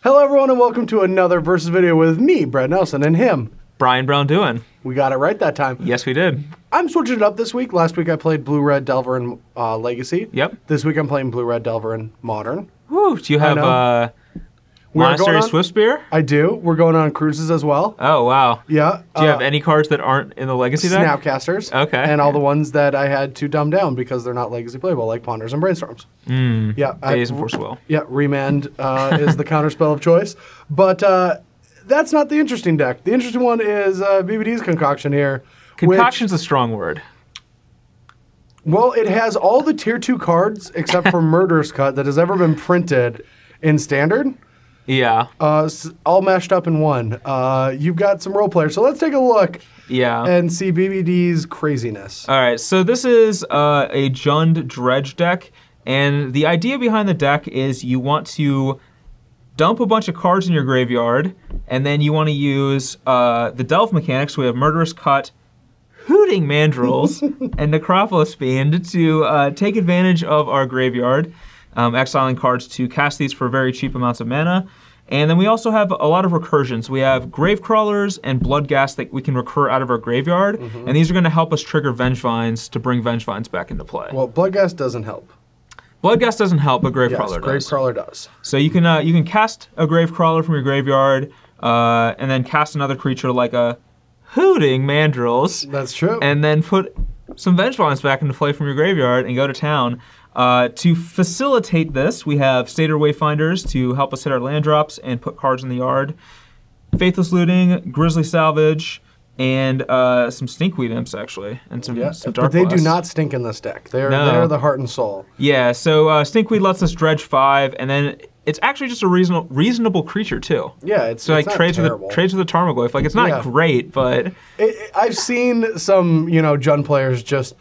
Hello everyone and welcome to another Versus video with me, Brett Nelson, and him, Braun-Duin. We got it right that time. Yes, we did. I'm switching it up this week. Last week I played Blue-Red Delver in Legacy. Yep. This week I'm playing Blue-Red Delver in Modern. Woo, do you have Monastery Swiftspear? I do. We're going on cruises as well. Oh, wow. Yeah. Do you have any cards that aren't in the Legacy deck? Snapcasters. Okay. And all the ones that I had to dumb down because they're not Legacy playable, like Ponders and Brainstorms. Yeah. Daze and Force Will. Yeah, Remand is the counterspell of choice. But that's not the interesting deck. The interesting one is BBD's concoction here. Concoction's a strong word. Well, it has all the tier 2 cards except for Murderous Cut that has ever been printed in Standard. Yeah. All mashed up in one. You've got some role players, so let's take a look. Yeah. And see BBD's craziness. All right, so this is a Jund Dredge deck, and the idea behind the deck is you want to dump a bunch of cards in your graveyard, and then you want to use the Delve mechanics. We have Murderous Cut, Hooting Mandrills, and Necropolis Fiend to take advantage of our graveyard, exiling cards to cast these for very cheap amounts of mana. And then we also have a lot of recursions. We have Gravecrawlers and Bloodghast that we can recur out of our graveyard, and these are going to help us trigger Vengevines to bring Vengevines back into play. Well, Bloodghast doesn't help. Bloodghast doesn't help, but Gravecrawler does. Gravecrawler does. So you can cast a Gravecrawler from your graveyard, and then cast another creature like a Hooting Mandrills. That's true. And then put some Vengevines back into play from your graveyard and go to town. To facilitate this, we have Satyr Wayfinders to help us hit our land drops and put cards in the yard, Faithless Looting, Grizzly Salvage, and some Stinkweed Imps, actually, and some Dark But they Blast. do not stink in this deck. They're the heart and soul. Yeah, so Stinkweed lets us dredge 5, and then it's actually just a reasonable creature, too. Yeah, it's so like not trades terrible. with a Tarmogoyf. Like, it's not great, but I've seen some, Jund players just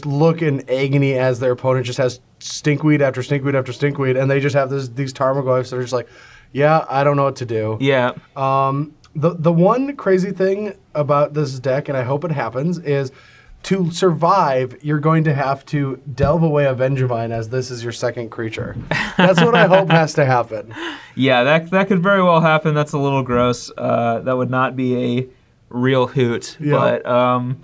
look in agony as their opponent just has Stinkweed after Stinkweed after Stinkweed, and they just have these Tarmogoyfs that are just like, yeah, I don't know what to do. Yeah. The one crazy thing about this deck, and I hope it happens, is to survive, you're going to have to delve away a Vengevine as this is your second creature. That's what I hope has to happen. Yeah, that could very well happen. That's a little gross. That would not be a real hoot. Yeah. But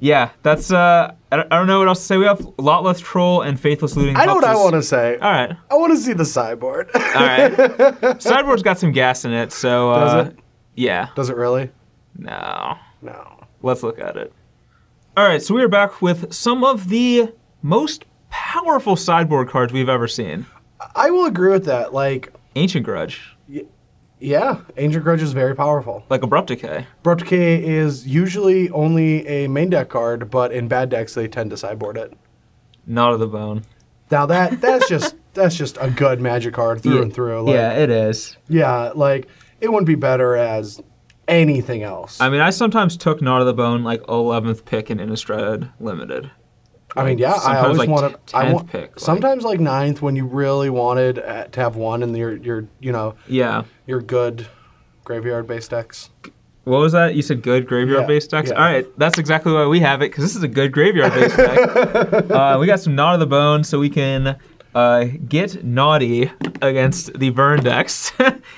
yeah, that's I don't know what else to say. We have Lotless Troll and Faithless Looting. I know what I want to say. All right. I want to see the sideboard. All right. Sideboard's got some gas in it, so does it? Yeah. Does it really? No. No. Let's look at it. All right, so we are back with some of the most powerful sideboard cards we've ever seen. I will agree with that. Like Ancient Grudge. Yeah, Ancient Grudge is very powerful. Like Abrupt Decay. Abrupt Decay is usually only a main deck card, but in bad decks they tend to sideboard it. Not of the Bone. Now that's just a good Magic card through and through. Like, yeah, it is. Yeah, like it wouldn't be better as anything else. I mean, I sometimes took Not of the Bone like 11th pick in Innistrad Limited. I mean, yeah, I always wanted 10th pick. Sometimes like 9th when you really wanted to have one in your your good graveyard based decks. What was that? You said good graveyard based decks? Yeah. All right, that's exactly why we have it, because this is a good graveyard based deck. We got some Not of the Bone, so we can get naughty against the burn decks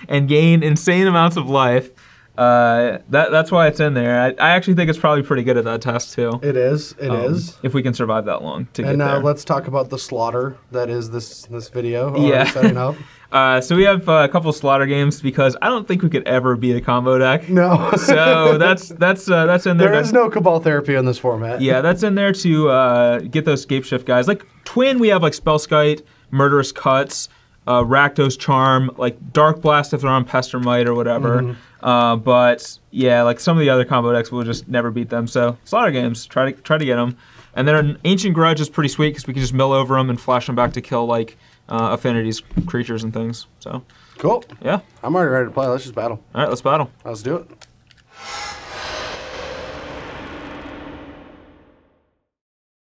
and gain insane amounts of life. That's why it's in there. I actually think it's probably pretty good at that test too. It is. It is. If we can survive that long to get there. And now let's talk about the slaughter that is this video. Yeah. Setting up. So we have a couple slaughter games because I don't think we could ever beat a combo deck. No. So that's in there. There is no Cabal Therapy in this format. Yeah, that's in there to get those Scape Shift guys. Like Twin, we have like Spellskite, Murderous Cuts, Rakdos Charm, like Dark Blast if they're on Pestermite or whatever. But yeah, like some of the other combo decks, we'll just never beat them. So slaughter games, try to get them. And then an Ancient Grudge is pretty sweet because we can just mill over them and flash them back to kill like Affinities, creatures, and things. So cool. Yeah, I'm already ready to play. Let's just battle. All right, let's battle. Let's do it.